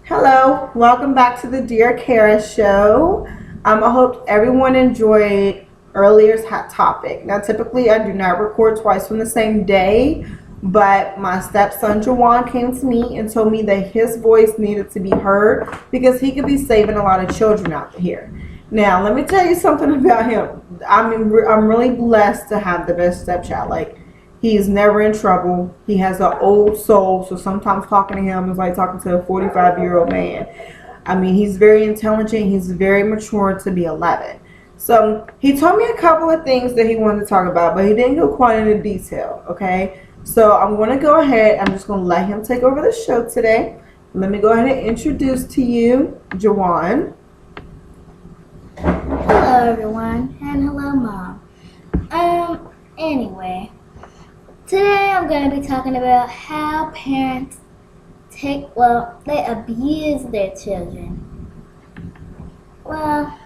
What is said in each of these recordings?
Hello, welcome back to the Dear Kara show. I hope everyone enjoyed earlier's hot topic. Now, typically, I do not record twice from the same day, but my stepson Jawan came to me and told me that his voice needed to be heard because he could be saving a lot of children out here. Now, let me tell you something about him. I'm really blessed to have the best stepchild. Like, he is never in trouble. He has an old soul, so sometimes talking to him is like talking to a 45-year-old man. He's very intelligent. He's very mature to be 11. So he told me a couple of things that he wanted to talk about, but he didn't go quite into detail, okay? So I'm going to go ahead. I'm just going to let him take over the show today. Let me go ahead and introduce to you Jawan. Hello everyone, and hello Mom. Anyway, today I'm going to be talking about how parents they abuse their children. Well,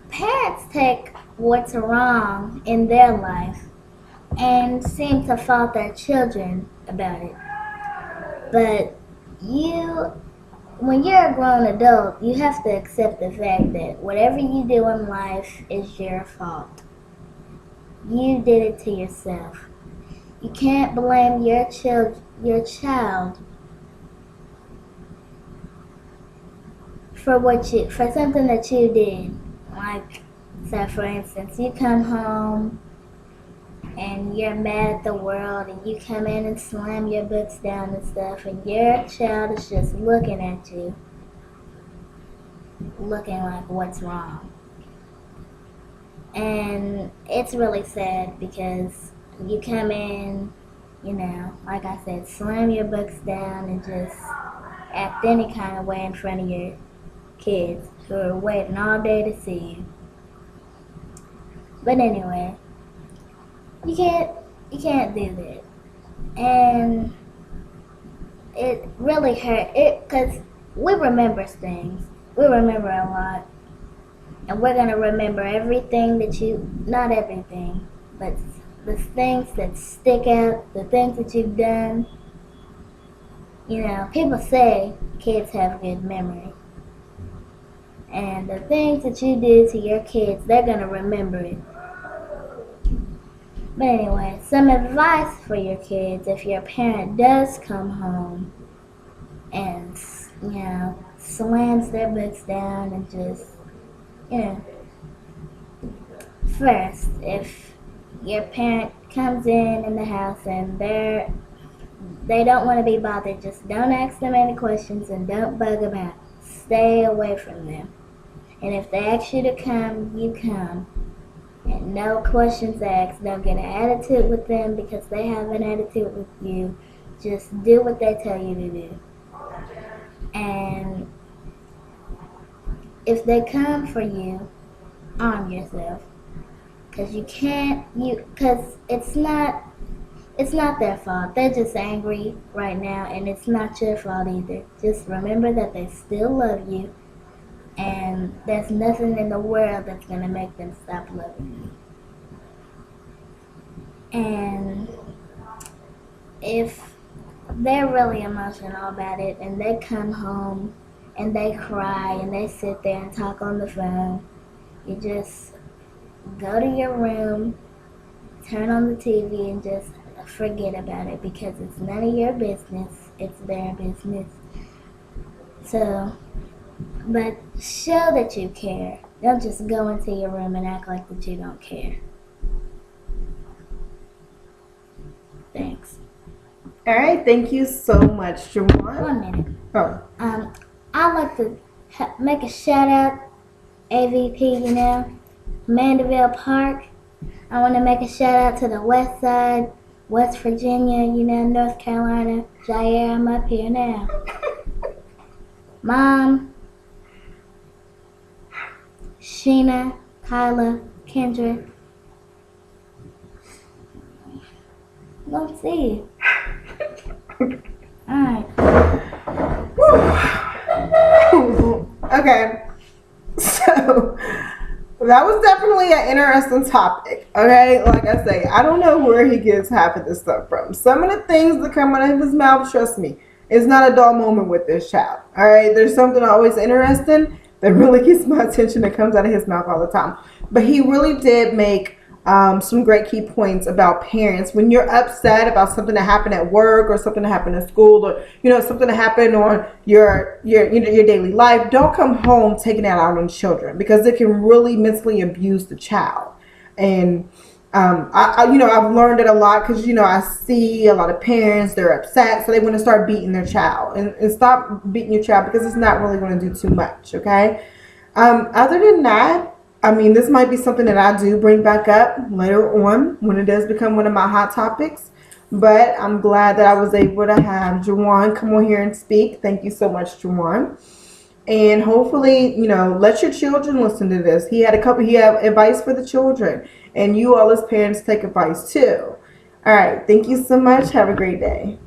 parents take what's wrong in their life and seem to fault their children about it. But when you're a grown adult, you have to accept the fact that whatever you do in life is your fault. You did it to yourself. You can't blame your child for something that you did. Like, say for instance, you come home and you're mad at the world and you come in and slam your books down and stuff, and your child is just looking at you, looking like, what's wrong? And it's really sad because you come in, like I said, slam your books down and just act any kind of way in front of your kids who are waiting all day to see you. But anyway, you can't do that. And it really hurt because we remember things. We remember a lot. And we're going to remember everything not everything, but the things that stick out, the things that you've done. People say kids have good memory. And the things that you did to your kids, they're going to remember it. But anyway, some advice for your kids if your parent does come home and, slams their books down and just, first, if your parent comes in the house and they don't want to be bothered, just don't ask them any questions and don't bug them out. Stay away from them. And if they ask you to come, you come. And no questions asked. Don't get an attitude with them because they have an attitude with you. Just do what they tell you to do. And if they come for you, arm yourself. Because it's not their fault. They're just angry right now, and it's not your fault either. Just remember that they still love you. And there's nothing in the world that's going to make them stop loving you. And if they're really emotional about it and they come home and they cry and they sit there and talk on the phone, you just go to your room, turn on the TV, and just forget about it because it's none of your business. It's their business. But show that you care. Don't just go into your room and act like that you don't care. Thanks. All right, thank you so much, Jawan. 1 minute. Oh. I'd like to make a shout out, AVP, Mandeville Park. I want to make a shout out to the West Side, West Virginia, North Carolina. Jair, I'm up here now. Mom, Sheena, Kyla, Kendra. Let's see. Alright. Okay. So that was definitely an interesting topic. Okay, like I say, I don't know where he gets half of this stuff from. Some of the things that come out of his mouth, trust me, It's not a dull moment with this child. All right, there's something always interesting that really gets my attention that comes out of his mouth all the time. But he really did make some great key points about parents. When you're upset about something that happened at work or something that happened at school, or something that happened on your daily life, don't come home taking that out on children, because it can really mentally abuse the child. And I've learned it a lot, because I see a lot of parents, they're upset, so they want to start beating their child, and stop beating your child, because it's not really going to do too much. Okay. Other than that, this might be something that I do bring back up later on when it does become one of my hot topics. But I'm glad that I was able to have Juwan come on here and speak. Thank you so much, Juwan. And hopefully, let your children listen to this. He had advice for the children. And you all as parents take advice too. All right. Thank you so much. Have a great day.